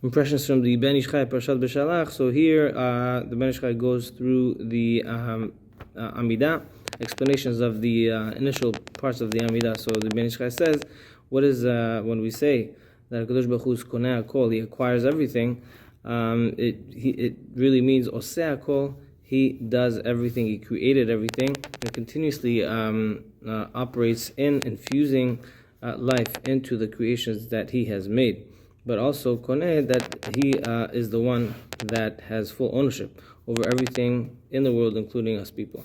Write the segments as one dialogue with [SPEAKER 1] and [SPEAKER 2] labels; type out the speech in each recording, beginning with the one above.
[SPEAKER 1] impressions from the Ben Ish Chai Perashat Beshalach. So here, the Ben Ish Chai goes through the Amidah, explanations of the initial parts of the Amidah. So the Ben Ish Chai says, what is when we say that HaKadosh Baruch Hu is Koneh HaKol, He acquires everything, it really means Oseh HaKol, He does everything, He created everything, and continuously operates in infusing life into the creations that He has made. But also Koneh, that He is the one that has full ownership over everything in the world, including us people.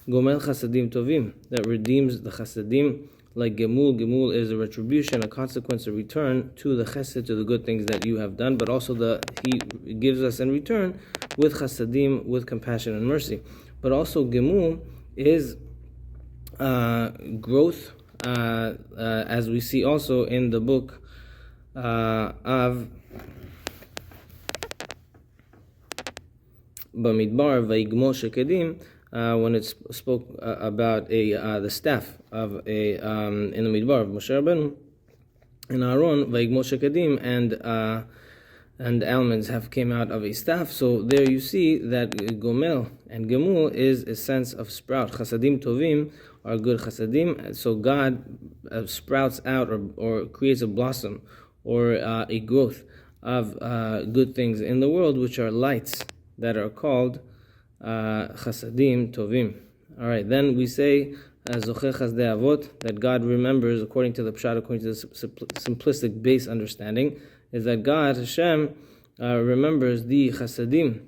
[SPEAKER 1] Gomel Chasadim Tovim, that redeems the Chasadim, like Gemul. Gemul is a retribution, a consequence, a return to the Chesed, to the good things that you have done, but also He gives us in return with Chasadim, with compassion and mercy. But also Gemul is growth, as we see also in the book of Bamidbar, Vayigmol Shekedim, when it spoke about the staff of in the Midbar of Moshe Rabbeinu and Aaron, Vayigmol Shekedim, and almonds have came out of a staff. So there you see that Gomel and Gemul is a sense of sprout. Chasadim Tovim are good Chasadim. So God sprouts out or creates a blossom or a growth of good things in the world, which are lights that are called Chasadim Tovim. All right, then we say Zocher Chazdei Avot, that God remembers, according to the Pshat, according to the simplistic base understanding, is that God, Hashem, remembers the Chasadim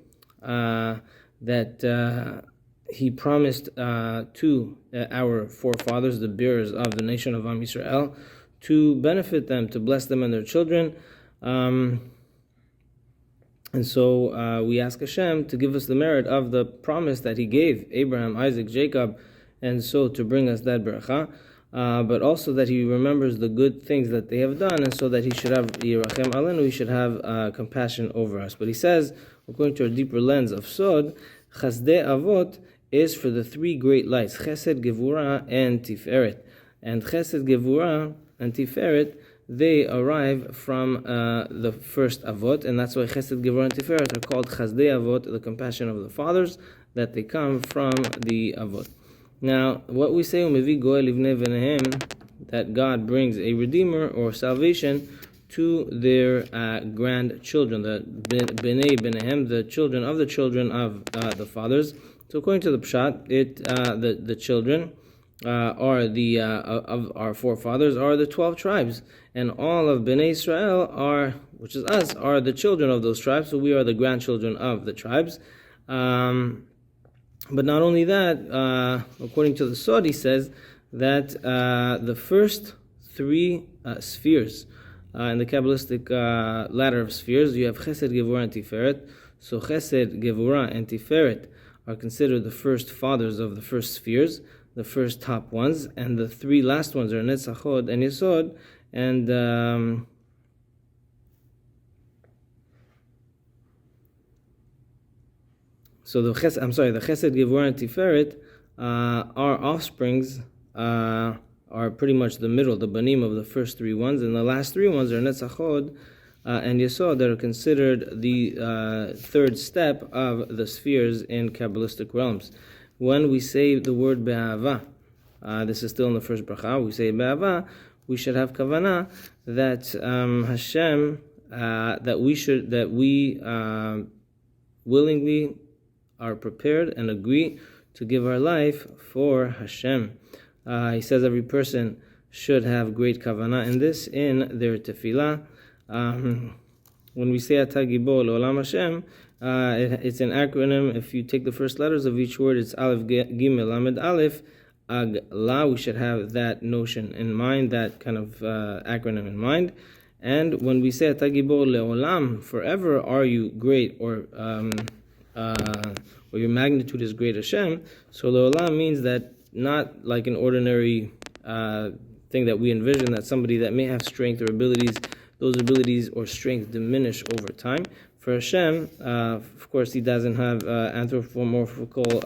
[SPEAKER 1] that He promised to our forefathers, the bearers of the nation of Am Yisrael, to benefit them, to bless them and their children. And so we ask Hashem to give us the merit of the promise that He gave Abraham, Isaac, Jacob, and so to bring us that bracha, but also that He remembers the good things that they have done, and so that He should have Yirachem Alenu, He should have compassion over us. But He says, according to a deeper lens of Sod, Chazdei Avot is for the three great lights, Chesed, Gevurah, and Tiferet. And Chesed, Gevurah, and Tiferet, they arrive from the first Avot, and that's why Chesed, Gevurah, and Tiferet are called Chazdei Avot, the compassion of the fathers, that they come from the Avot. Now, what we say, Umevi Goel Livnei Venehem, that God brings a redeemer or salvation to their grandchildren, the Bnei Benehem, the children of the the fathers. So according to the Pshat, the children are the of our forefathers are the 12 tribes, and all of Bnei Israel which is us, are the children of those tribes. So we are the grandchildren of the tribes. But not only that, according to the Sod, he says that the first three spheres in the Kabbalistic ladder of spheres, you have Chesed, Gevurah, and Tiferet. So Chesed, Gevurah, and Tiferet are considered the first fathers of the first spheres, the first top ones, and the three last ones are Netzach, Hod, and Yesod, and so the Chesed, Gevurah, and Tiferet, our offsprings are pretty much the middle, the banim of the first three ones, and the last three ones are Netzach, Hod, and Yesod, that are considered the third step of the spheres in Kabbalistic realms. When we say the word Be'ava, this is still in the first bracha, we say Be'ava, we should have kavanah that Hashem, that we willingly are prepared and agree to give our life for Hashem. He says every person should have great kavanah in this, in their tefillah. When we say Ata Gibor Le'olam Hashem, it's an acronym. If you take the first letters of each word, it's Aleph, Gimel, Lamed, Aleph, Ag, La. We should have that notion in mind, that kind of acronym in mind. And when we say Ata Gibor Le'olam, forever are you great, or your magnitude is great, Hashem. So Le'olam means that not like an ordinary thing that we envision, that somebody that may have strength or abilities, those abilities or strength diminish over time. For Hashem, of course, He doesn't have anthropomorphical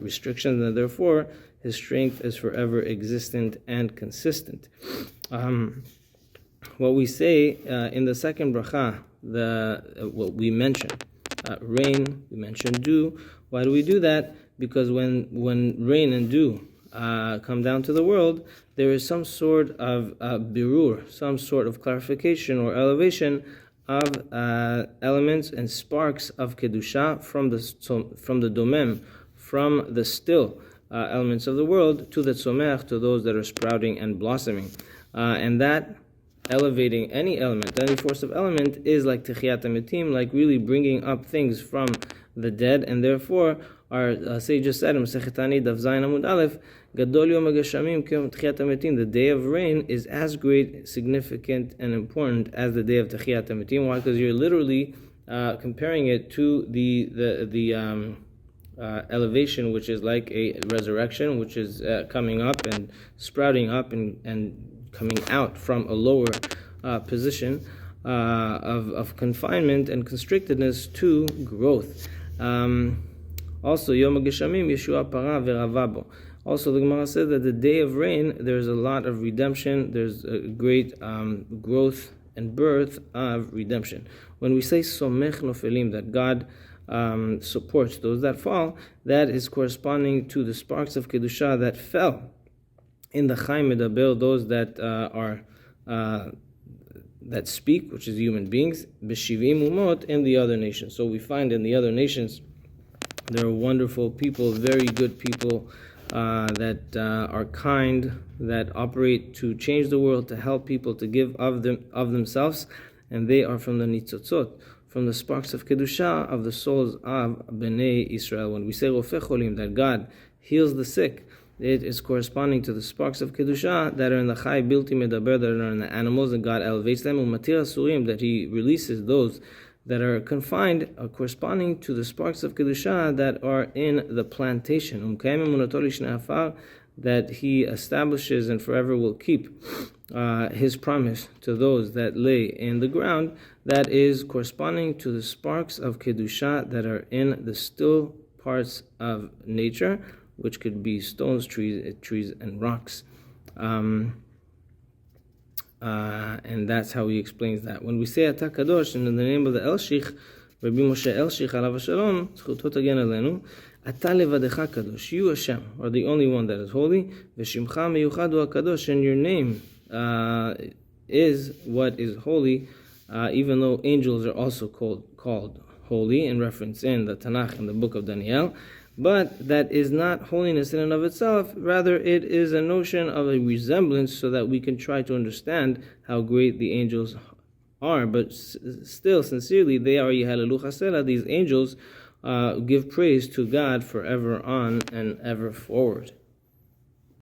[SPEAKER 1] restrictions, and therefore His strength is forever existent and consistent. what we say in the second bracha, what we mention, rain, we mention dew. Why do we do that? Because when rain and dew come down to the world, there is some sort of birur, some sort of clarification or elevation of elements and sparks of kedusha from the domem, from the still elements of the world, to the tzomech, to those that are sprouting and blossoming, and that elevating any element, any force of element, is like techiyat hametim, like really bringing up things from the dead, and therefore our sages said in Masechet Tani Daf Zayin Amud Aleph, Gadol Yom HaGeshamim K'Yom Techiyat hametim. The day of rain is as great, significant, and important as the day of techiyat hametim. Why? Because you're literally comparing it to the elevation, which is like a resurrection, which is coming up and sprouting up and coming out from a lower position of confinement and constrictedness to growth. Also, Yom HaGeshamim Yeshua Para Veravabo. Also, the Gemara said that the day of rain, there's a lot of redemption, there's a great growth and birth of redemption. When we say Somech Nofelim, that God supports those that fall, that is corresponding to the sparks of Kedusha that fell in the Chaim Medaber, those that that speak, which is human beings, B'shivim Umot, in the other nations. So we find in the other nations, there are wonderful people, very good people that are kind, that operate to change the world, to help people, to give of themselves, and they are from the Nitzotzot, from the sparks of Kedusha, of the souls of Bnei Israel. When we say Rofeh Cholim, that God heals the sick, it is corresponding to the sparks of Kedusha that are in the Chai Bilti Medaber, that are in the animals, and God elevates them, Umatir Asurim, that He releases those that are confined, corresponding to the sparks of Kedusha that are in the plantation, that He establishes and forever will keep His promise to those that lay in the ground, that is corresponding to the sparks of Kedusha that are in the still parts of nature, which could be stones, trees, and rocks. And that's how he explains that. When we say Ata Kadosh, and in the name of the Elshich, Rabbi Moshe Elshich, alav shalom, zchuto tagen alenu, Ata levadecha Kadosh, you Hashem are the only one that is holy, v'shimcha meyuchad hu HaKadosh, and your name is what is holy, even though angels are also called holy, in reference in the Tanakh, in the book of Daniel. But that is not holiness in and of itself. Rather, it is a notion of a resemblance so that we can try to understand how great the angels are. But still, sincerely, they are Yehalalu Chasela. These angels give praise to God forever on and ever forward.